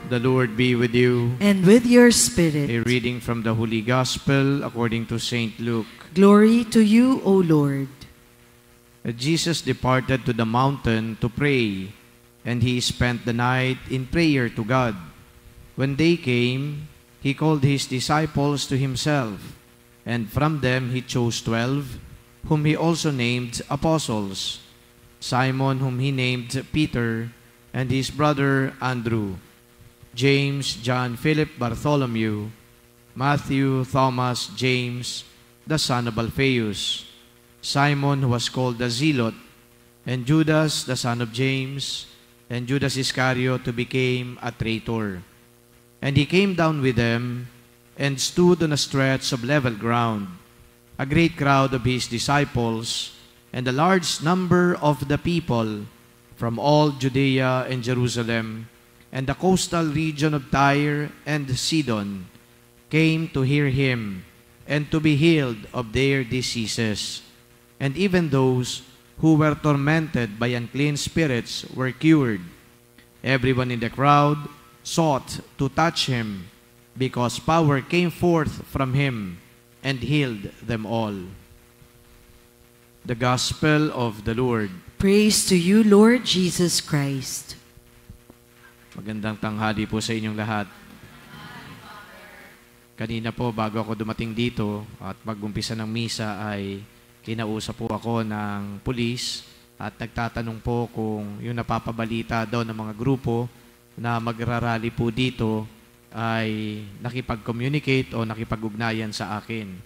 The Lord be with you. And with your spirit. A reading from the Holy Gospel according to Saint Luke. Glory to you, O Lord. Jesus departed to the mountain to pray, and he spent the night in prayer to God. When day came, he called his disciples to himself, and from them he chose 12, whom he also named apostles: Simon, whom he named Peter, and his brother Andrew, James, John, Philip, Bartholomew, Matthew, Thomas, James, the son of Alphaeus, Simon, who was called the Zealot, and Judas, the son of James, and Judas Iscariot, who became a traitor. And he came down with them, and stood on a stretch of level ground. A great crowd of his disciples, and a large number of the people, from all Judea and Jerusalem, and the coastal region of Tyre and Sidon, came to hear him, and to be healed of their diseases. And even those who were tormented by unclean spirits were cured. Everyone in the crowd sought to touch him, because power came forth from him and healed them all. The Gospel of the Lord. Praise to you, Lord Jesus Christ. Magandang tanghali po sa inyong lahat. Kanina po, bago ako dumating dito at mag-umpisa ng misa, ay kinausap po ako ng pulis at nagtatanong po kung yung napapabalita daw ng mga grupo na magrarally po dito ay nakipag-communicate o nakipag-ugnayan sa akin.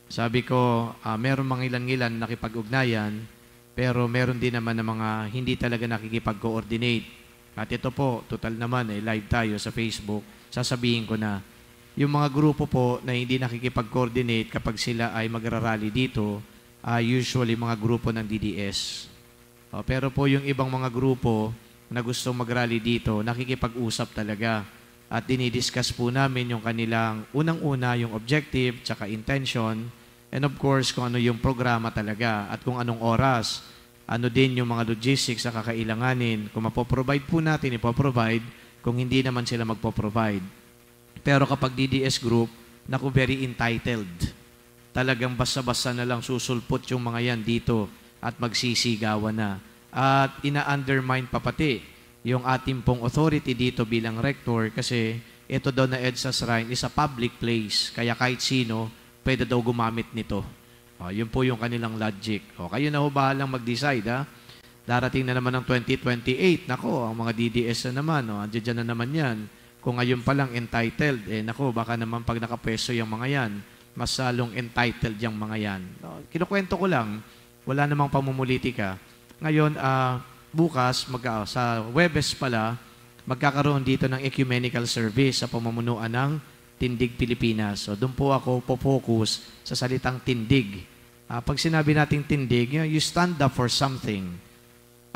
Sabi ko, meron mga ilan-ilan nakipag-ugnayan, pero meron din naman ng mga hindi talaga nakikipag-coordinate. At ito po, total naman, live tayo sa Facebook, sasabihin ko na, yung mga grupo po na hindi nakikipag-coordinate kapag sila ay magrarally dito, usually mga grupo ng DDS. Pero po yung ibang mga grupo na gustong mag-rally dito, nakikipag-usap talaga. At dinidiscuss po namin yung kanilang unang-una, yung objective, tsaka intention, and of course, kung ano yung programa talaga, at kung anong oras, ano din yung mga logistics na kakailanganin. Kung mapoprovide po natin, ipoprovide. Kung hindi naman sila magpoprovide. Pero kapag DDS group, naku, very entitled. Talagang basta-basta na lang susulpot yung mga yan dito at magsisigawan na. At ina-undermine pa pati yung ating pong authority dito bilang rector, kasi ito daw na EDSA Shrine is a public place. Kaya kahit sino, pwede daw gumamit nito. Yun po yung kanilang logic. Kayo na ho bahalang mag-decide, ha? Darating na naman ng 2028. Nako, ang mga DDS na naman, andyan na naman yan. Kung ngayon pa lang entitled, nako, baka naman pag nakapwesto yung mga yan, mas salong entitled yung mga yan. Kinukwento ko lang, wala namang pamumulitika. Ngayon, bukas, sa Huwebes pala, magkakaroon dito ng ecumenical service sa pamumunuan ng Tindig Pilipinas. So, doon po ako po-focus sa salitang tindig. Pag sinabi nating tindig, you stand up for something.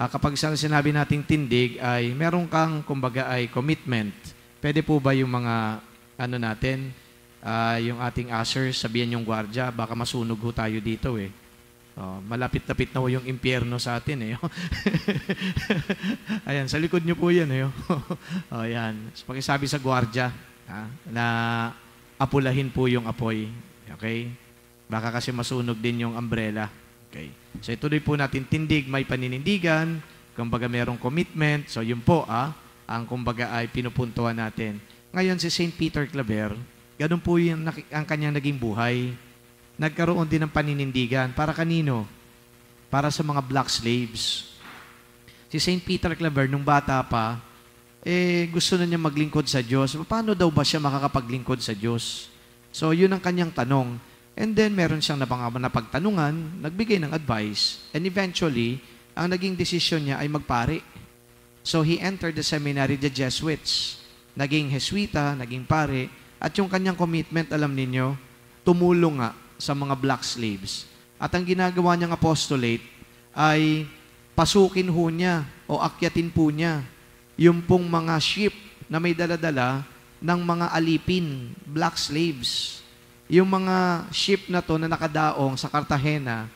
Kapag sinabi nating tindig, ay meron kang, kumbaga, ay commitment. Pwede po ba yung mga, natin, yung ating ushers, sabihan yung gwardya, baka masunog ho tayo dito eh. Malapit-lapit na ho yung impyerno sa atin eh. Ayan, sa likod nyo po yan eh. Ayan. So, pakisabi sa gwardya, na apulahin po yung apoy. Okay? Baka kasi masunog din yung umbrella. Okay. So ituloy po natin, tindig, may paninindigan, kumbaga merong commitment. So yun po, ang kumbaga ay pinupuntuhan natin. Ngayon si St. Peter Claver, ganun po yung ang kanyang naging buhay. Nagkaroon din ng paninindigan. Para kanino? Para sa mga black slaves. Si St. Peter Claver, nung bata pa, gusto na niya maglingkod sa Diyos. Paano daw ba siya makakapaglingkod sa Diyos? So yun ang kanyang tanong. And then, meron siyang napagtanungan, nagbigay ng advice, and eventually, ang naging desisyon niya ay magpari. So, he entered the seminary, the Jesuits. Naging Jesuita, naging pare, at yung kanyang commitment, alam ninyo, tumulong nga sa mga black slaves. At ang ginagawa niyang apostolate ay pasukin ho niya o akyatin po niya yung pong mga ship na may daladala ng mga alipin, black slaves. Yung mga ship na to na nakadaong sa Cartagena,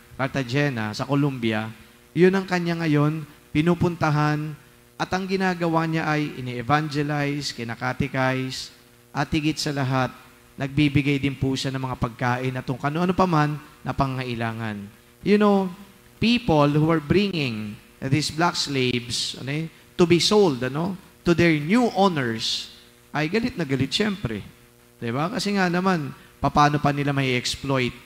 sa Colombia, yun ang kanya ngayon pinupuntahan At ang ginagawa niya ay ini-evangelize, kinakatechize, at higit sa lahat, nagbibigay din po siya ng mga pagkain at kung ano-ano pa man na pangailangan. You know, people who are bringing these black slaves to be sold to their new owners, ay galit na galit siyempre. Diba? Kasi nga naman, paano pa nila may exploit?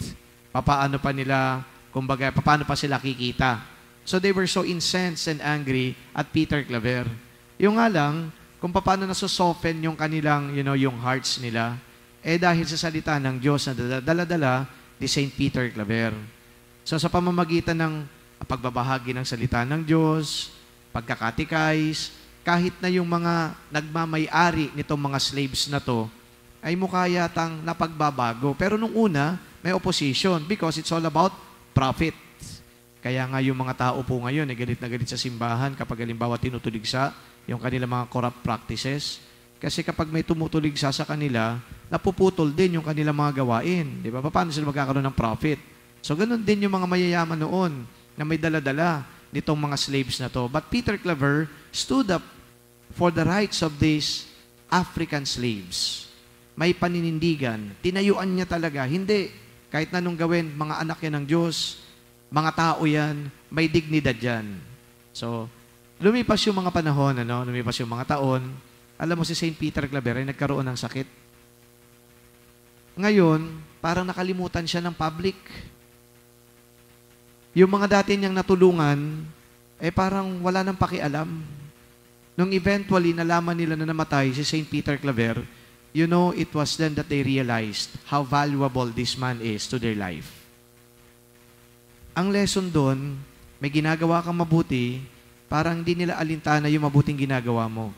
Paano pa nila, kumbaga, paano pa sila kikita? So they were so incensed and angry at Peter Claver. Yung nga lang, kung paano nasusoften yung kanilang, yung hearts nila, dahil sa salita ng Diyos na dala-dala ni St. Peter Claver. So sa pamamagitan ng pagbabahagi ng salita ng Diyos, pagkakatechize, kahit na yung mga nagmamay-ari nitong mga slaves na to, ay mukha yatang napagbabago. Pero nung una, may opposition because it's all about profit. Kaya nga yung mga tao po ngayon, galit na galit sa simbahan kapag halimbawa tinutuligsa yung kanilang mga corrupt practices. Kasi kapag may tumutuligsa sa kanila, napuputol din yung kanilang mga gawain. Di ba? Paano sila magkakaroon ng profit? So, ganun din yung mga mayayaman noon na may dala-dala nitong mga slaves na to. But Peter Claver stood up for the rights of these African slaves. May paninindigan. Tinayuan niya talaga. Hindi. Kahit na nung gawin, mga anak yan ng Diyos, mga tao yan, may dignidad yan. So, lumipas yung mga panahon, lumipas yung mga taon. Alam mo si St. Peter Claver ay nagkaroon ng sakit. Ngayon, parang nakalimutan siya ng public. Yung mga dati niyang natulungan, parang wala nang pakialam. Nung eventually nalaman nila na namatay si St. Peter Claver, it was then that they realized how valuable this man is to their life. Ang lesson doon, may ginagawa kang mabuti, parang hindi nila alintana yung mabuting ginagawa mo.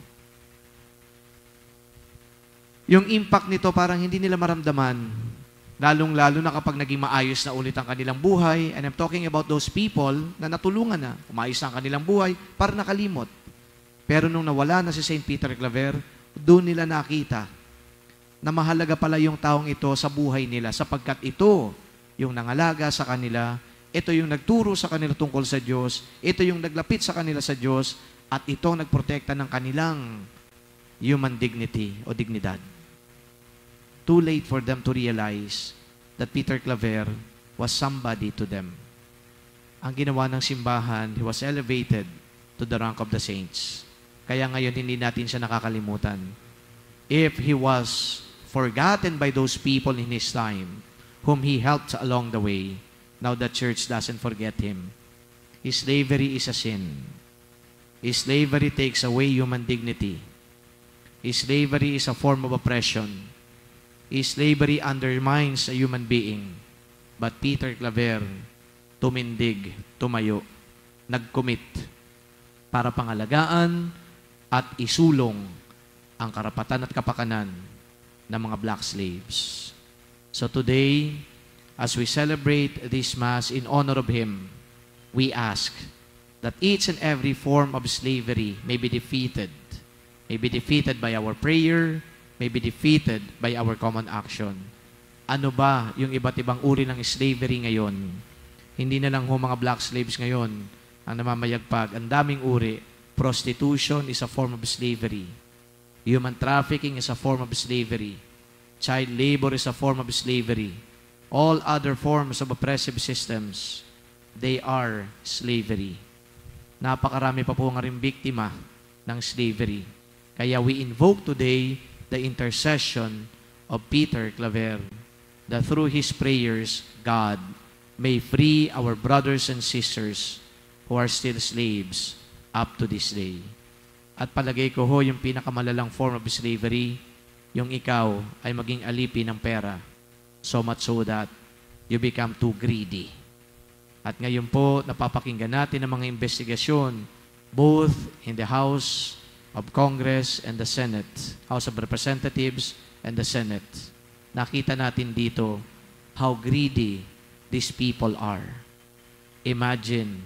Yung impact nito parang hindi nila maramdaman, lalong-lalo na kapag naging maayos na ulit ang kanilang buhay. And I'm talking about those people na natulungan na, umayos na ang kanilang buhay, para nakalimot. Pero nung nawala na si St. Peter Claver, doon nila nakita na mahalaga pala yung taong ito sa buhay nila sapagkat ito yung nangalaga sa kanila, ito yung nagturo sa kanila tungkol sa Diyos, ito yung naglapit sa kanila sa Diyos, at ito nagprotekta ng kanilang human dignity o dignidad. Too late for them to realize that Peter Claver was somebody to them. Ang ginawa ng simbahan, he was elevated to the rank of the saints. Kaya ngayon hindi natin siya nakakalimutan. If he was forgotten by those people in his time, whom he helped along the way, now the church doesn't forget him. His slavery is a sin. His slavery takes away human dignity. His slavery is a form of oppression. His slavery undermines a human being. But Peter Claver, tumindig, tumayo, nag-commit para pangalagaan at isulong ang karapatan at kapakanan ng mga black slaves. So today, as we celebrate this Mass in honor of him, we ask that each and every form of slavery may be defeated by our prayer, may be defeated by our common action. Ano ba yung iba't ibang uri ng slavery ngayon? Hindi na lang mga black slaves ngayon ang namamayagpag. Ang daming uri. Prostitution is a form of slavery. Human trafficking is a form of slavery. Child labor is a form of slavery. All other forms of oppressive systems, they are slavery. Napakarami pa po nga rin biktima ng slavery. Kaya we invoke today the intercession of Peter Claver, that through his prayers, God may free our brothers and sisters who are still slaves up to this day. At palagay ko yung pinakamalalang form of slavery, yung ikaw ay maging alipin ng pera, so much so that you become too greedy. At ngayon po, napapakinggan natin ang mga investigasyon, both in the House of Congress and the Senate, House of Representatives and the Senate. Nakita natin dito how greedy these people are. Imagine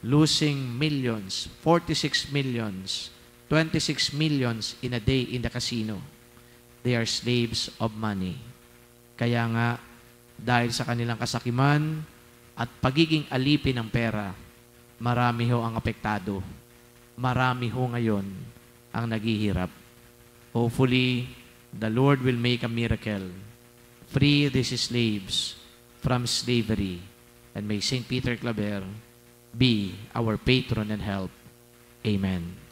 losing millions, 46 millions, 26 millions in a day in the casino. They are slaves of money. Kaya nga, dahil sa kanilang kasakiman at pagiging alipin ng pera, marami ang apektado. marami ho ngayon ang naghihirap. Hopefully, the Lord will make a miracle. Free these slaves from slavery. And may St. Peter Claver be our patron and help. Amen.